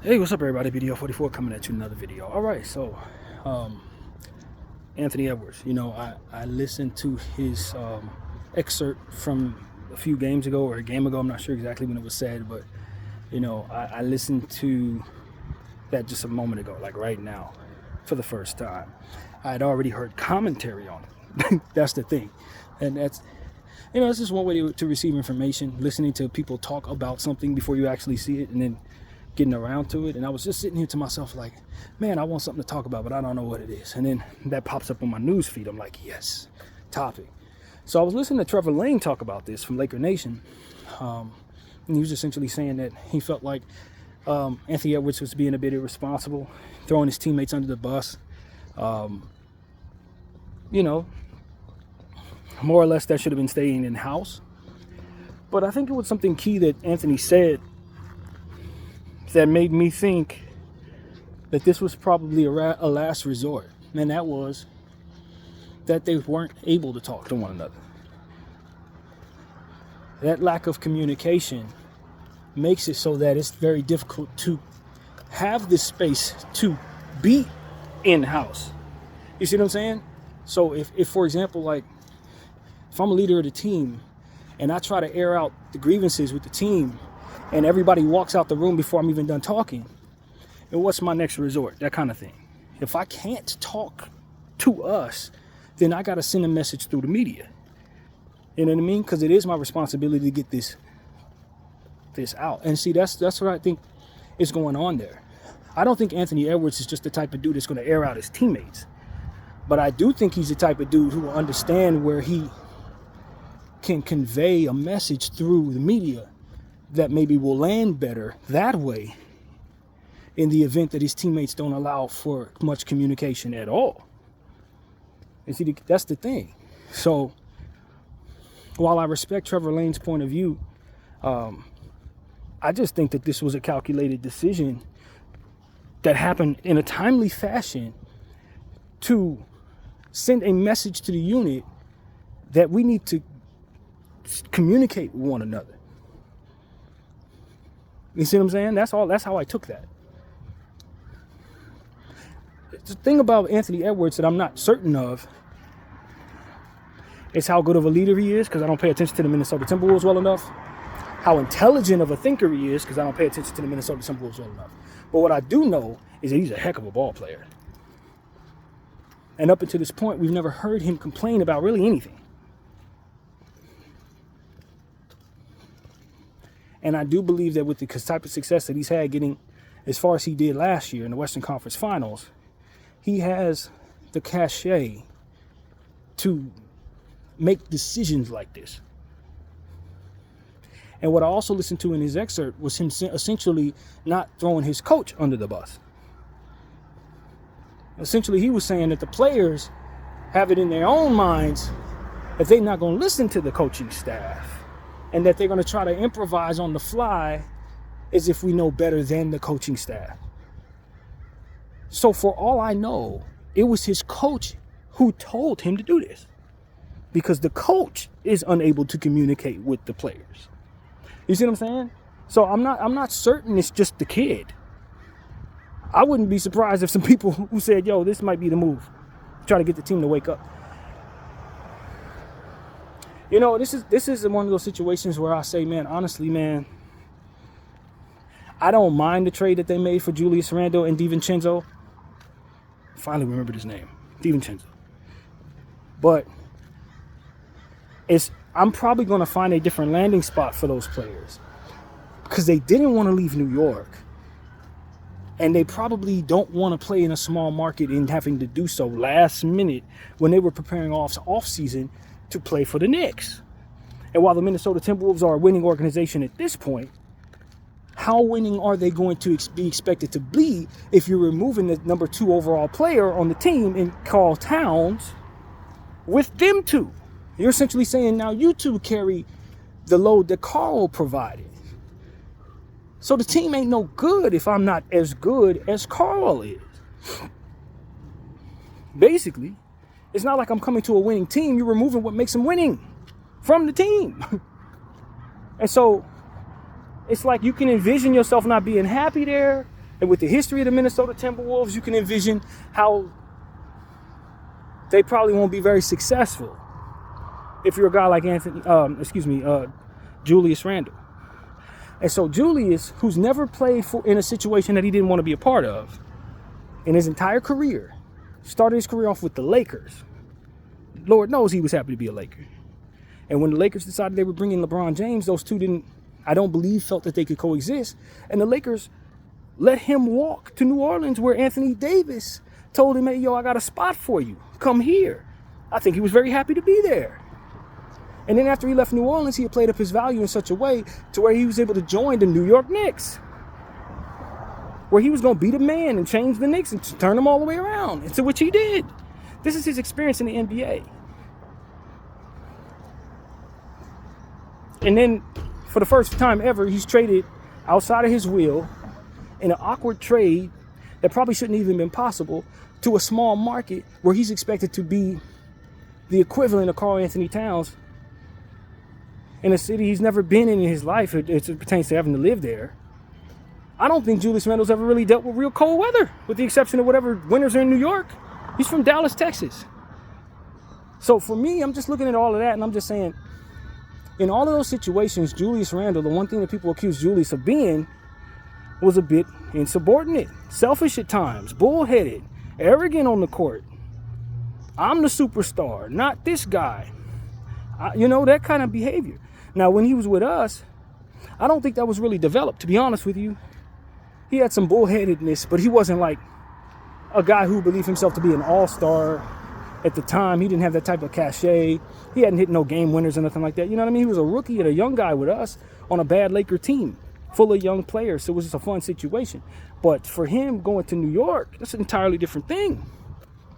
Hey, what's up, everybody? BDO44 coming at you another video. All right, so Anthony Edwards. I listened to his excerpt from a few games ago or a game ago. I'm not sure exactly when it was said, but I listened to that just a moment ago, like right now, for the first time. I had already heard commentary on it. That's the thing, and that's it's just one way to receive information. Listening to people talk about something before you actually see it, and then getting around to it. And I was just sitting here to myself like, man, I want something to talk about, but I don't know what it is. And then that pops up on my news feed. I'm like, yes, topic. So I was listening to Trevor Lane talk about this from Laker Nation. And he was essentially saying that he felt like Anthony Edwards was being a bit irresponsible, throwing his teammates under the bus. More or less that should have been staying in-house. But I think it was something key that Anthony said that made me think that this was probably a last resort. And that was that they weren't able to talk to one another. That lack of communication makes it so that it's very difficult to have this space to be in-house. You see what I'm saying? So if for example, like, if I'm a leader of the team and I try to air out the grievances with the team and everybody walks out the room before I'm even done talking, and what's my next resort? That kind of thing. If I can't talk to us, then I got to send a message through the media. You know what I mean? Because it is my responsibility to get this out. And see, that's what I think is going on there. I don't think Anthony Edwards is just the type of dude that's going to air out his teammates. But I do think he's the type of dude who will understand where he can convey a message through the media that maybe will land better that way in the event that his teammates don't allow for much communication at all. And see, that's the thing. So while I respect Trevor Lane's point of view, I just think that this was a calculated decision that happened in a timely fashion to send a message to the unit that we need to communicate with one another. You see what I'm saying? That's how I took that. The thing about Anthony Edwards that I'm not certain of is how good of a leader he is, because I don't pay attention to the Minnesota Timberwolves well enough. How intelligent of a thinker he is, because I don't pay attention to the Minnesota Timberwolves well enough. But what I do know is that he's a heck of a ball player. And up until this point, we've never heard him complain about really anything. And I do believe that with the type of success that he's had getting as far as he did last year in the Western Conference Finals, he has the cachet to make decisions like this. And what I also listened to in his excerpt was him essentially not throwing his coach under the bus. Essentially, he was saying that the players have it in their own minds that they're not going to listen to the coaching staff, and that they're going to try to improvise on the fly as if we know better than the coaching staff. So for all I know, it was his coach who told him to do this, because the coach is unable to communicate with the players. You see what I'm saying? So I'm not certain it's just the kid. I wouldn't be surprised if some people who said, yo, this might be the move, try to get the team to wake up. This is one of those situations where I say, man, honestly, man, I don't mind the trade that they made for Julius Randle and DiVincenzo. Finally remembered his name, DiVincenzo. But I'm probably going to find a different landing spot for those players, because they didn't want to leave New York. And they probably don't want to play in a small market and having to do so last minute when they were preparing off season to play for the Knicks. And while the Minnesota Timberwolves are a winning organization at this point, how winning are they going to be expected to be if you're removing the number 2 overall player on the team in Karl Towns with them two? You're essentially saying now you two carry the load that Karl provided. So the team ain't no good if I'm not as good as Karl is. Basically, it's not like I'm coming to a winning team. You're removing what makes them winning from the team. And so it's like you can envision yourself not being happy there, And with the history of the Minnesota Timberwolves, you can envision how they probably won't be very successful if you're a guy like Julius Randle. And so Julius, who's never played in a situation that he didn't want to be a part of in his entire career, started his career off with the Lakers. Lord knows he was happy to be a Laker. And when the Lakers decided they were bringing LeBron James, those two I don't believe, felt that they could coexist. And the Lakers let him walk to New Orleans, where Anthony Davis told him, hey, yo, I got a spot for you. Come here. I think he was very happy to be there. And then after he left New Orleans, he had played up his value in such a way to where he was able to join the New York Knicks, where he was going to be the man and change the Knicks and turn them all the way around, and to which he did. This is his experience in the NBA. And then, for the first time ever, he's traded outside of his will in an awkward trade that probably shouldn't even been possible to a small market where he's expected to be the equivalent of Karl Anthony Towns in a city he's never been in his life. It pertains to having to live there. I don't think Julius Randle's ever really dealt with real cold weather, with the exception of whatever winters are in New York. He's from Dallas, Texas. So for me, I'm just looking at all of that and I'm just saying, in all of those situations, Julius Randle, the one thing that people accuse Julius of being was a bit insubordinate, selfish at times, bullheaded, arrogant on the court. I'm the superstar, not this guy. That kind of behavior. Now, when he was with us, I don't think that was really developed, to be honest with you. He had some bullheadedness, but he wasn't like a guy who believed himself to be an all-star at the time. He didn't have that type of cachet. He hadn't hit no game winners or nothing like that. You know what I mean? He was a rookie and a young guy with us on a bad Laker team full of young players. So it was just a fun situation. But for him going to New York, that's an entirely different thing.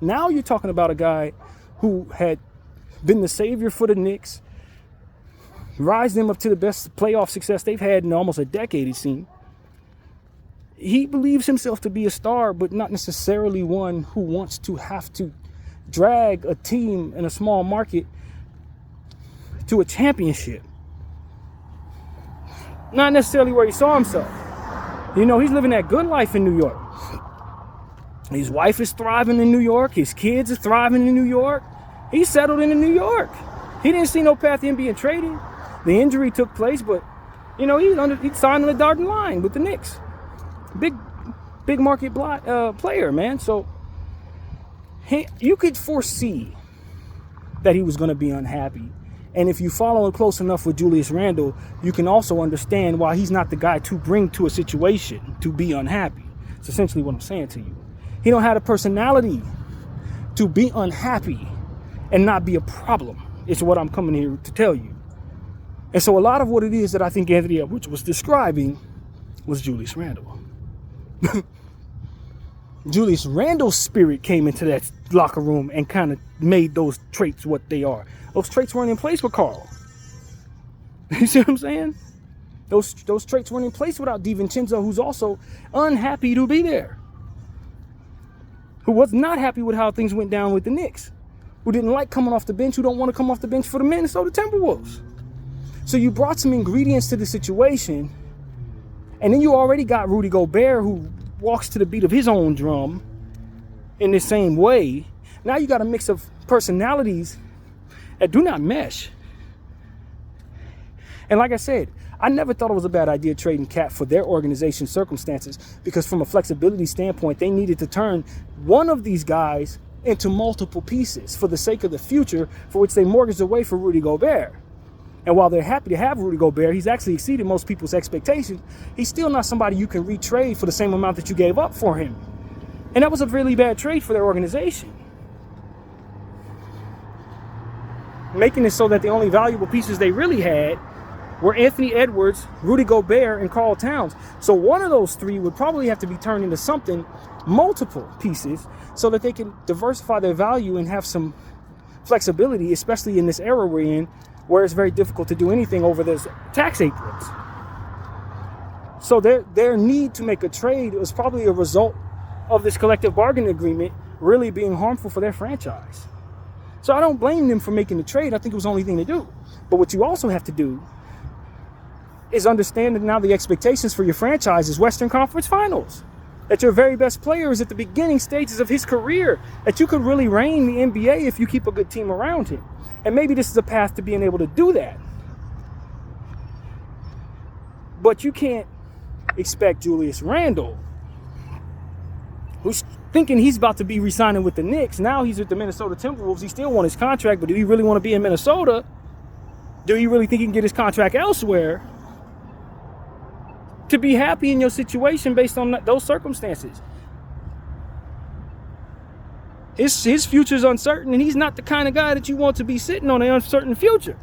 Now you're talking about a guy who had been the savior for the Knicks, rise them up to the best playoff success they've had in almost a decade, it seemed. He believes himself to be a star, but not necessarily one who wants to have to drag a team in a small market to a championship. Not necessarily where he saw himself. He's living that good life in New York. His wife is thriving in New York. His kids are thriving in New York. He's settled into New York. He didn't see no path in being traded. The injury took place, but, he signed on the dotted line with the Knicks. Big market player, man. So you could foresee that he was going to be unhappy. And if you follow close enough with Julius Randle, you can also understand why he's not the guy to bring to a situation to be unhappy. It's essentially what I'm saying to you. He don't have the personality to be unhappy and not be a problem. It's what I'm coming here to tell you. And so a lot of what it is that I think Anthony Edwards was describing was Julius Randle. Julius Randle's spirit came into that locker room and kind of made those traits what they are. Those traits weren't in place with Karl. You see what I'm saying? Those traits weren't in place without DiVincenzo, who's also unhappy to be there. Who was not happy with how things went down with the Knicks. Who didn't like coming off the bench, who don't want to come off the bench for the Minnesota Timberwolves. So you brought some ingredients to the situation, and then you already got Rudy Gobert, who walks to the beat of his own drum in the same way. Now you got a mix of personalities that do not mesh. And like I said, I never thought it was a bad idea trading Cat for their organization circumstances, because from a flexibility standpoint, they needed to turn one of these guys into multiple pieces for the sake of the future, for which they mortgaged away for Rudy Gobert. And while they're happy to have Rudy Gobert, he's actually exceeded most people's expectations. He's still not somebody you can retrade for the same amount that you gave up for him. And that was a really bad trade for their organization. Making it so that the only valuable pieces they really had were Anthony Edwards, Rudy Gobert, and Karl Towns. So one of those three would probably have to be turned into something, multiple pieces, so that they can diversify their value and have some flexibility, especially in this era we're in, where it's very difficult to do anything over those tax aprons. So their need to make a trade was probably a result of this collective bargaining agreement really being harmful for their franchise. So I don't blame them for making the trade. I think it was the only thing to do. But what you also have to do is understand that now the expectations for your franchise is Western Conference Finals. that your very best player is at the beginning stages of his career, that you could really reign the NBA if you keep a good team around him. And maybe this is a path to being able to do that. But you can't expect Julius Randle, who's thinking he's about to be re-signing with the Knicks. Now he's with the Minnesota Timberwolves. He still wants his contract, but do he really want to be in Minnesota? Do you really think he can get his contract elsewhere to be happy in your situation based on those circumstances? His future's uncertain, and he's not the kind of guy that you want to be sitting on an uncertain future.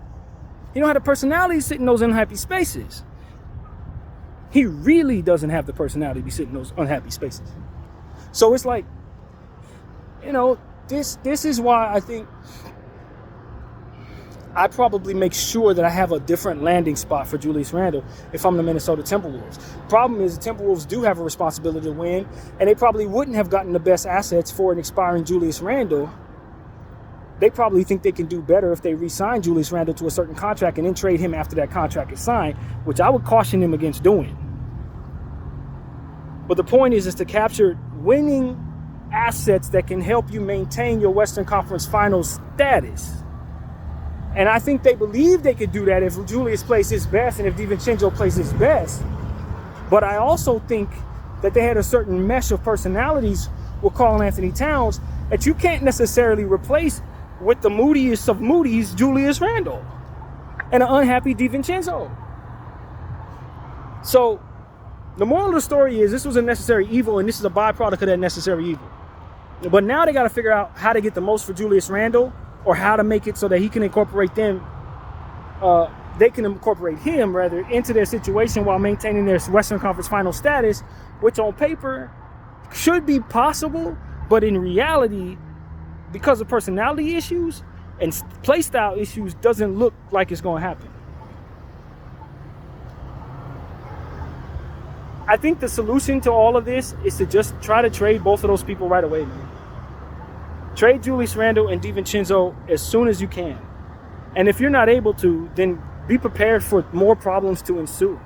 He don't have the personality to sit in those unhappy spaces. He really doesn't have the personality to be sitting in those unhappy spaces. So it's like, this is why I think I probably make sure that I have a different landing spot for Julius Randle if I'm the Minnesota Timberwolves. Problem is, the Timberwolves do have a responsibility to win, and they probably wouldn't have gotten the best assets for an expiring Julius Randle. They probably think they can do better if they re-sign Julius Randle to a certain contract and then trade him after that contract is signed, which I would caution them against doing. But the point is to capture winning assets that can help you maintain your Western Conference Finals status. And I think they believe they could do that if Julius plays his best and if DiVincenzo plays his best. But I also think that they had a certain mesh of personalities with Karl-Anthony Towns that you can't necessarily replace with the moodiest of moodies, Julius Randle, and an unhappy DiVincenzo. So the moral of the story is this was a necessary evil, and this is a byproduct of that necessary evil. But now they got to figure out how to get the most for Julius Randle, or how to make it so that he can incorporate them, they can incorporate him rather into their situation while maintaining their Western Conference Final status, which on paper should be possible, but in reality, because of personality issues and play style issues, doesn't look like it's going to happen. I think the solution to all of this is to just try to trade both of those people right away, man. Trade Julius Randle and DiVincenzo as soon as you can. And if you're not able to, then be prepared for more problems to ensue.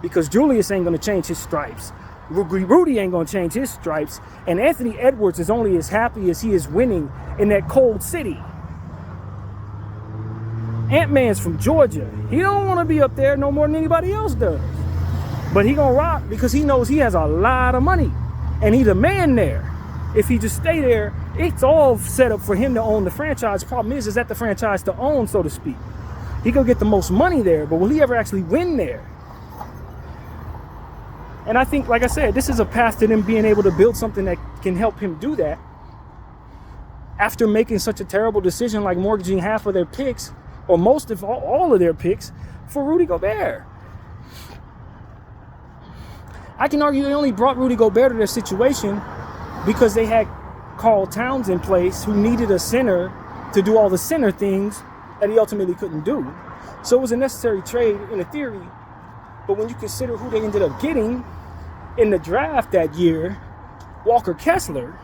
Because Julius ain't going to change his stripes. Rudy ain't going to change his stripes. And Anthony Edwards is only as happy as he is winning in that cold city. Ant-Man's from Georgia. He don't want to be up there no more than anybody else does. But he going to rock because he knows he has a lot of money. And he's a man there. If he just stay there, it's all set up for him to own the franchise. Problem is that the franchise to own, so to speak. He could get the most money there, but will he ever actually win there? And I think, like I said, this is a path to them being able to build something that can help him do that after making such a terrible decision like mortgaging half of their picks, or most of all of their picks, for Rudy Gobert. I can argue they only brought Rudy Gobert to their situation because they had Karl Towns in place who needed a center to do all the center things that he ultimately couldn't do. So it was a necessary trade in a theory. But when you consider who they ended up getting in the draft that year, Walker Kessler,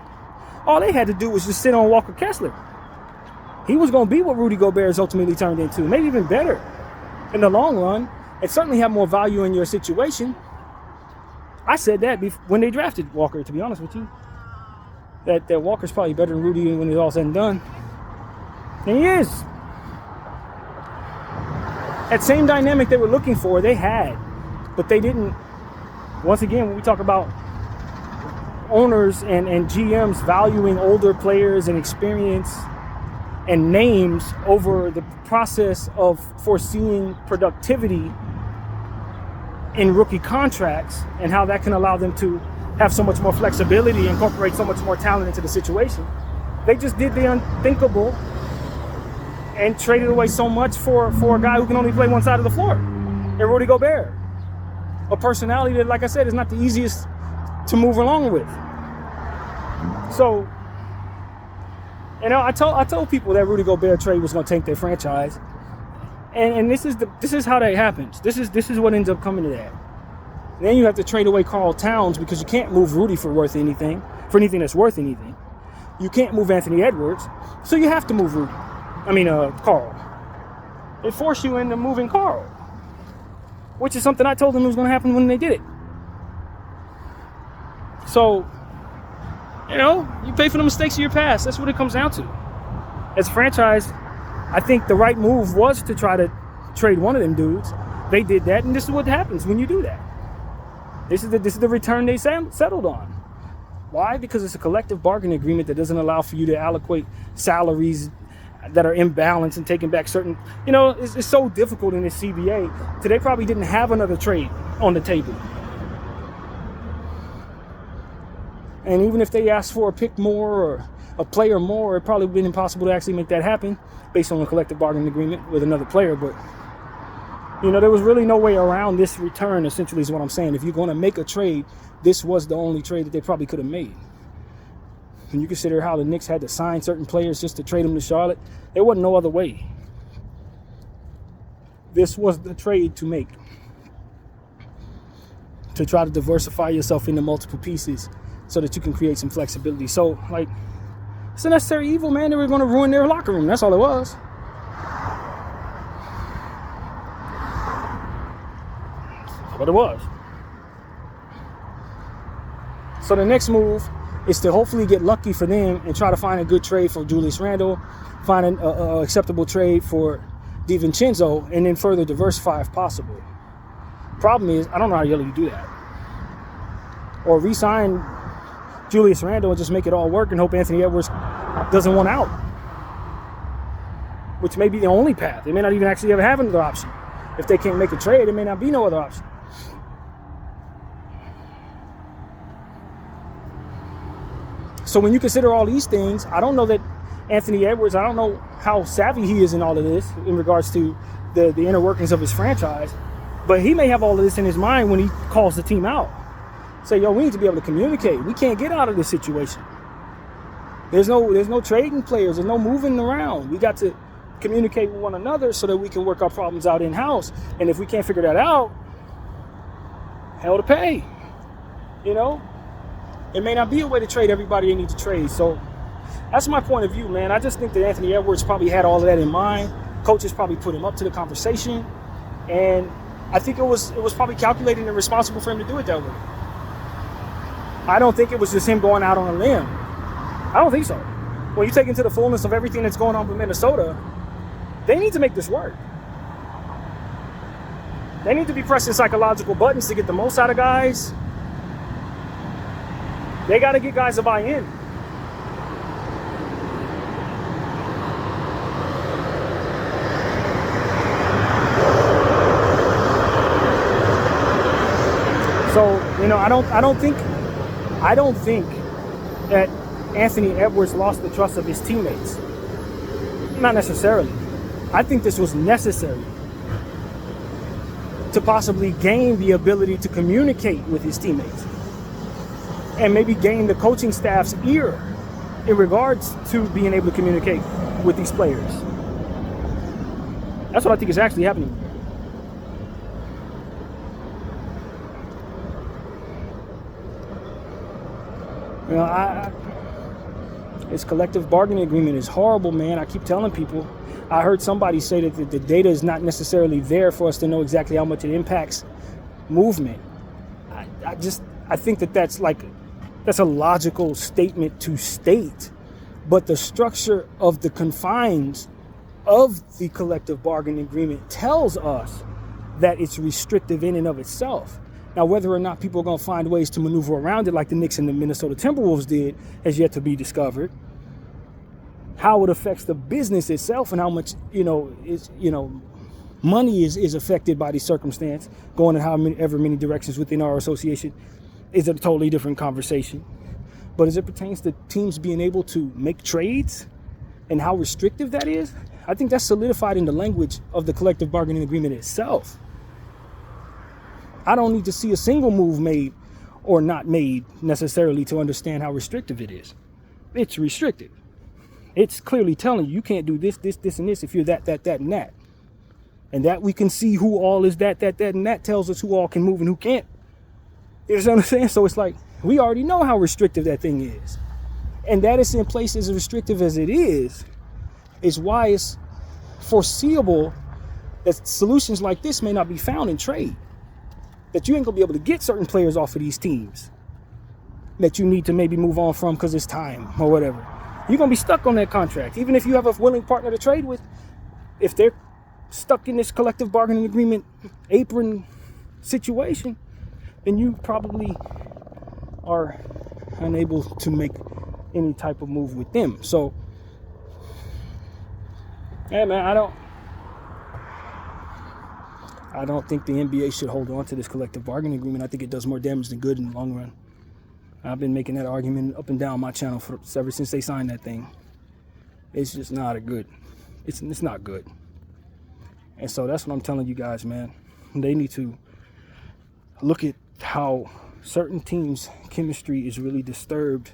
all they had to do was just sit on Walker Kessler. He was going to be what Rudy Gobert has ultimately turned into, maybe even better in the long run, and certainly have more value in your situation. I said that when they drafted Walker, to be honest with you. That Walker's probably better than Rudy when it's all said and done. And he is. That same dynamic they were looking for, they had. But they didn't. Once again, when we talk about owners and GMs valuing older players and experience and names over the process of foreseeing productivity in rookie contracts and how that can allow them to have so much more flexibility, incorporate so much more talent into the situation. They just did the unthinkable and traded away so much for a guy who can only play one side of the floor, and Rudy Gobert. A personality that, like I said, is not the easiest to move along with. So, I told people that Rudy Gobert trade was going to tank their franchise, and this is how that happens. This is what ends up coming to that. Then you have to trade away Karl Towns because you can't move Rudy for anything that's worth anything. You can't move Anthony Edwards, so you have to move Karl. They force you into moving Karl, which is something I told them was going to happen when they did it. So, you pay for the mistakes of your past. That's what it comes down to. As a franchise, I think the right move was to try to trade one of them dudes. They did that, and this is what happens when you do that. This is the return they settled on. Why? Because it's a collective bargaining agreement that doesn't allow for you to allocate salaries that are imbalanced and taking back certain, it's so difficult in this CBA. Today probably didn't have another trade on the table. And even if they asked for a pick more or a player more, it probably would have been impossible to actually make that happen based on a collective bargaining agreement with another player. But, there was really no way around this return, essentially, is what I'm saying. If you're going to make a trade, this was the only trade that they probably could have made. When you consider how the Knicks had to sign certain players just to trade them to Charlotte, there wasn't no other way. This was the trade to make, to try to diversify yourself into multiple pieces so that you can create some flexibility. So, it's a necessary evil, man. They were going to ruin their locker room. That's all it was. That's what it was. So the next move is to hopefully get lucky for them and try to find a good trade for Julius Randle, find an acceptable trade for DiVincenzo, and then further diversify if possible. Problem is, I don't know how you do that. Or re-sign Julius Randle and just make it all work and hope Anthony Edwards doesn't want out. Which may be the only path. They may not even actually ever have another option. If they can't make a trade, there may not be no other option. So when you consider all these things, I don't know that Anthony Edwards, I don't know how savvy he is in all of this in regards to the inner workings of his franchise, but he may have all of this in his mind when he calls the team out. Say, we need to be able to communicate. We can't get out of this situation. There's no trading players. There's no moving around. We got to communicate with one another so that we can work our problems out in-house. And if we can't figure that out, hell to pay. It may not be a way to trade everybody they need to trade. So that's my point of view, man. I just think that Anthony Edwards probably had all of that in mind. Coaches probably put him up to the conversation. And I think it was probably calculated and responsible for him to do it that way. I don't think it was just him going out on a limb. I don't think so. When you take into the fullness of everything that's going on with Minnesota, they need to make this work. They need to be pressing psychological buttons to get the most out of guys. They got to get guys to buy in. So, I don't think that Anthony Edwards lost the trust of his teammates. Not necessarily. I think this was necessary to possibly gain the ability to communicate with his teammates and maybe gain the coaching staff's ear in regards to being able to communicate with these players. That's what I think is actually happening. This collective bargaining agreement is horrible, man. I keep telling people. I heard somebody say that the data is not necessarily there for us to know exactly how much it impacts movement. I think that's a logical statement to state, but the structure of the confines of the collective bargaining agreement tells us that it's restrictive in and of itself. Now, whether or not people are going to find ways to maneuver around it like the Knicks and the Minnesota Timberwolves did has yet to be discovered. How it affects the business itself and how much, money is affected by the circumstance going in however many directions within our association is a totally different conversation. But as it pertains to teams being able to make trades and how restrictive that is, I think that's solidified in the language of the collective bargaining agreement itself. I don't need to see a single move made or not made necessarily to understand how restrictive it is. It's restrictive. It's clearly telling you can't do this, and this if you're that, and that. And that we can see who all is that, and that tells us who all can move and who can't. You know what I'm saying? So it's like, we already know how restrictive that thing is. And that is in place as restrictive as it is why it's foreseeable that solutions like this may not be found in trade. That you ain't gonna be able to get certain players off of these teams. that you need to maybe move on from because it's time or whatever. You're going to be stuck on that contract. Even if you have a willing partner to trade with, if they're stuck in this collective bargaining agreement apron situation, then you probably are unable to make any type of move with them. So, yeah, man, I don't think the NBA should hold on to this collective bargaining agreement. I think it does more damage than good in the long run. I've been making that argument up and down my channel ever since they signed that thing. It's just not it's not good. And so that's what I'm telling you guys, man. They need to look at how certain teams' chemistry is really disturbed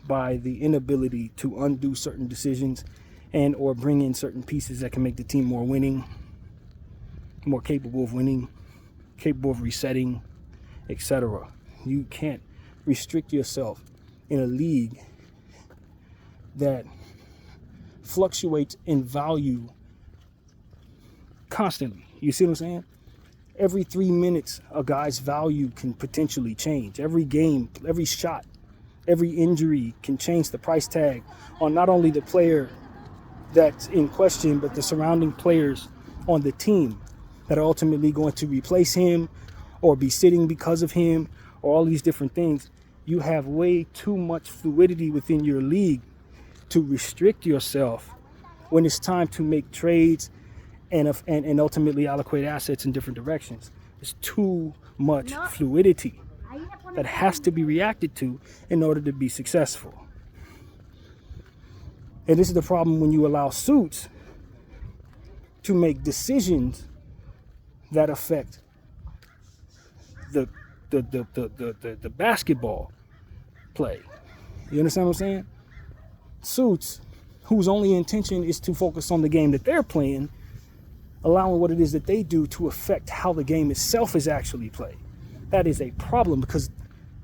by the inability to undo certain decisions and or bring in certain pieces that can make the team more winning, more capable of winning, capable of resetting, etc. You can't restrict yourself in a league that fluctuates in value constantly. You see what I'm saying? Every 3 minutes, a guy's value can potentially change. Every game, every shot, every injury can change the price tag on not only the player that's in question, but the surrounding players on the team that are ultimately going to replace him or be sitting because of him, or all these different things. You have way too much fluidity within your league to restrict yourself when it's time to make trades and ultimately allocate assets in different directions. There's too much fluidity that has to be reacted to in order to be successful. And this is the problem when you allow suits to make decisions that affect the basketball play. You understand what I'm saying? Suits, whose only intention is to focus on the game that they're playing, allowing what it is that they do to affect how the game itself is actually played. That is a problem because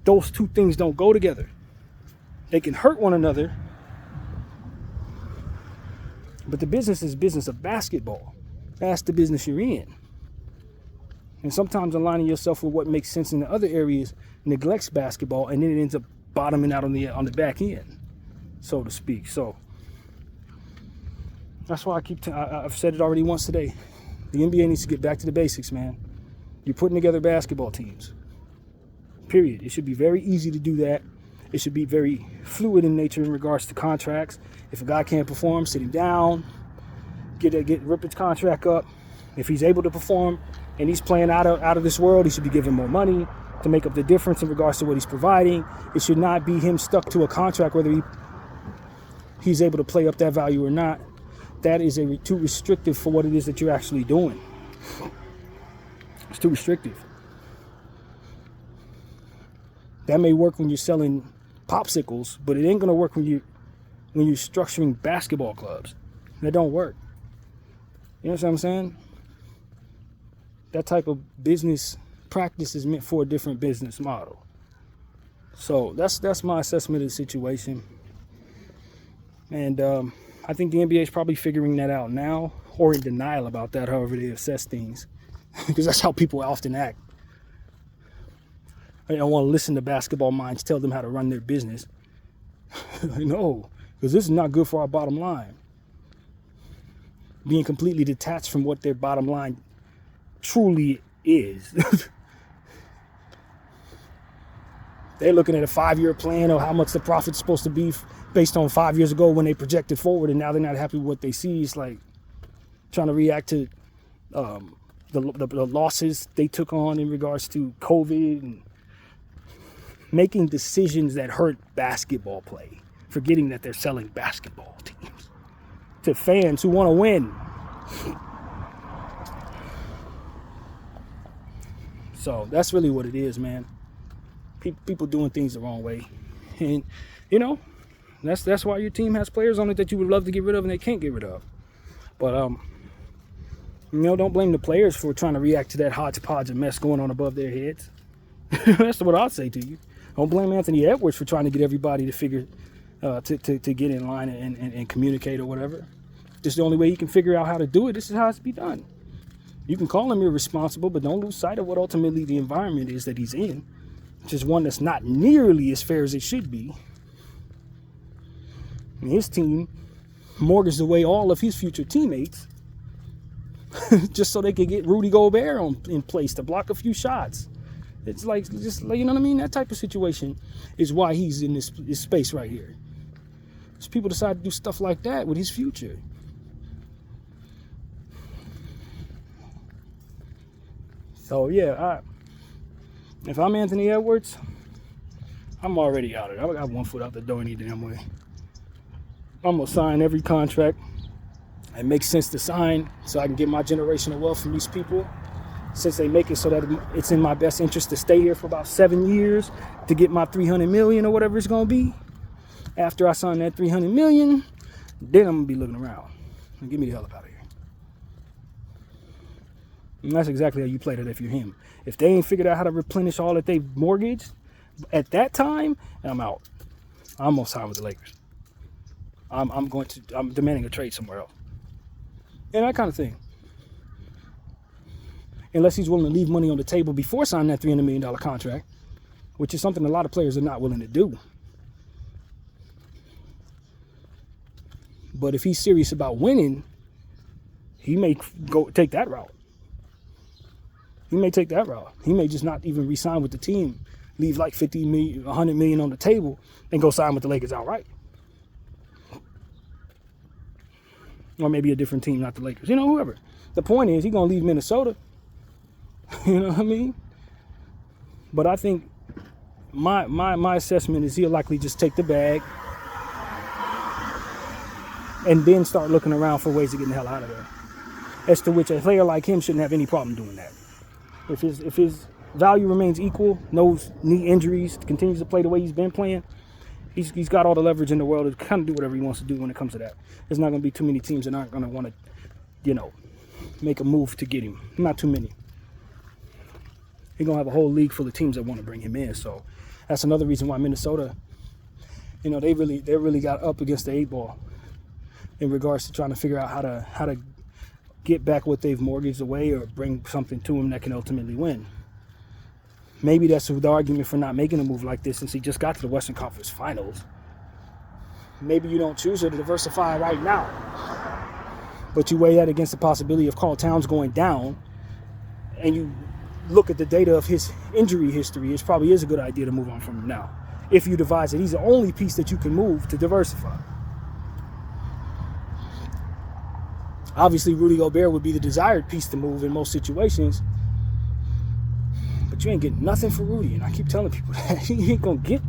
those two things don't go together. They can hurt one another, but the business is business of basketball. That's the business you're in. And sometimes aligning yourself with what makes sense in the other areas neglects basketball, and then it ends up bottoming out on the back end, so to speak. So that's why I've said it already once today. The NBA needs to get back to the basics, man. You're putting together basketball teams. Period. It should be very easy to do that. It should be very fluid in nature in regards to contracts. If a guy can't perform, sit him down, rip his contract up. If he's able to perform and he's playing out of this world, he should be given more money to make up the difference in regards to what he's providing. It should not be him stuck to a contract whether he's able to play up that value or not. That is too restrictive for what it is that you're actually doing. It's too restrictive. That may work when you're selling popsicles, but it ain't gonna work when you're structuring basketball clubs. That don't work. You know what I'm saying? That type of business practice is meant for a different business model. So that's my assessment of the situation. And I think the NBA is probably figuring that out now, or in denial about that, however they assess things. Because that's how people often act. I don't want to listen to basketball minds tell them how to run their business. No, because this is not good for our bottom line. Being completely detached from what their bottom line truly is. They're looking at a 5-year plan of how much the profit's supposed to be based on 5 years ago when they projected forward, and now they're not happy with what they see. It's like trying to react to the losses they took on in regards to COVID and making decisions that hurt basketball play, forgetting that they're selling basketball teams to fans who want to win. So that's really what it is, man. People doing things the wrong way. And, you know, that's why your team has players on it that you would love to get rid of and they can't get rid of. But, you know, don't blame the players for trying to react to that hodgepodge of mess going on above their heads. That's what I'll say to you. Don't blame Anthony Edwards for trying to get everybody to figure, to get in line and communicate or whatever. This is the only way he can figure out how to do it. This is how it's to be done. You can call him irresponsible, but don't lose sight of what ultimately the environment is that he's in. which is one that's not nearly as fair as it should be. And his team mortgaged away all of his future teammates just so they could get Rudy Gobert in place to block a few shots. It's like, just, you know what I mean? That type of situation is why he's in this space right here. Because people decide to do stuff like that with his future. So, yeah, if I'm Anthony Edwards, I'm already out of it. I got one foot out the door any damn way. I'm going to sign every contract. It makes sense to sign so I can get my generational wealth from these people. Since they make it so that it's in my best interest to stay here for about 7 years to get my $300 million or whatever it's going to be. After I sign that $300 million, then I'm going to be looking around. And get me the hell up out of here. And that's exactly how you play that if you're him. If they ain't figured out how to replenish all that they've mortgaged at that time, I'm out. I'm going to sign with the Lakers. I'm demanding a trade somewhere else. And that kind of thing. Unless he's willing to leave money on the table before signing that $300 million contract, which is something a lot of players are not willing to do. But if he's serious about winning, he may take that route. He may take that route. He may just not even re-sign with the team, leave like $50 million, $100 million on the table, and go sign with the Lakers outright. Or maybe a different team, not the Lakers. You know, whoever. The point is, he's going to leave Minnesota. You know what I mean? But I think my assessment is he'll likely just take the bag and then start looking around for ways to get the hell out of there. As to which a player like him shouldn't have any problem doing that. If his value remains equal, no knee injuries, continues to play the way he's been playing, he's got all the leverage in the world to kind of do whatever he wants to do when it comes to that. There's not going to be too many teams that aren't going to want to, you know, make a move to get him. Not too many. He's going to have a whole league full of teams that want to bring him in. So that's another reason why Minnesota, you know, they really got up against the 8-ball in regards to trying to figure out how to get back what they've mortgaged away or bring something to him that can ultimately win. Maybe that's the argument for not making a move like this since he just got to the Western Conference Finals. Maybe you don't choose to diversify right now, but you weigh that against the possibility of Karl Towns going down, and you look at the data of his injury history. It probably is a good idea to move on from him now. If you devise it, he's the only piece that you can move to diversify. Obviously, Rudy Gobert would be the desired piece to move in most situations, but you ain't getting nothing for Rudy. And I keep telling people that you ain't gonna get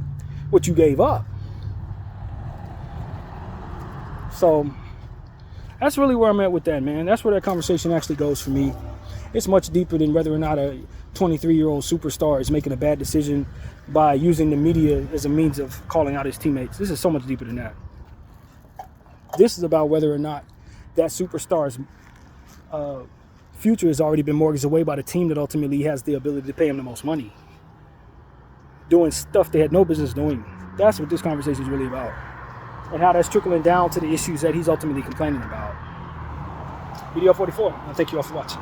what you gave up. So that's really where I'm at with that, man. That's where that conversation actually goes for me. It's much deeper than whether or not a 23-year-old superstar is making a bad decision by using the media as a means of calling out his teammates. This is so much deeper than that. This is about whether or not that superstar's future has already been mortgaged away by the team that ultimately has the ability to pay him the most money. Doing stuff they had no business doing. That's what this conversation is really about. And how that's trickling down to the issues that he's ultimately complaining about. Video 44. I'll thank you all for watching.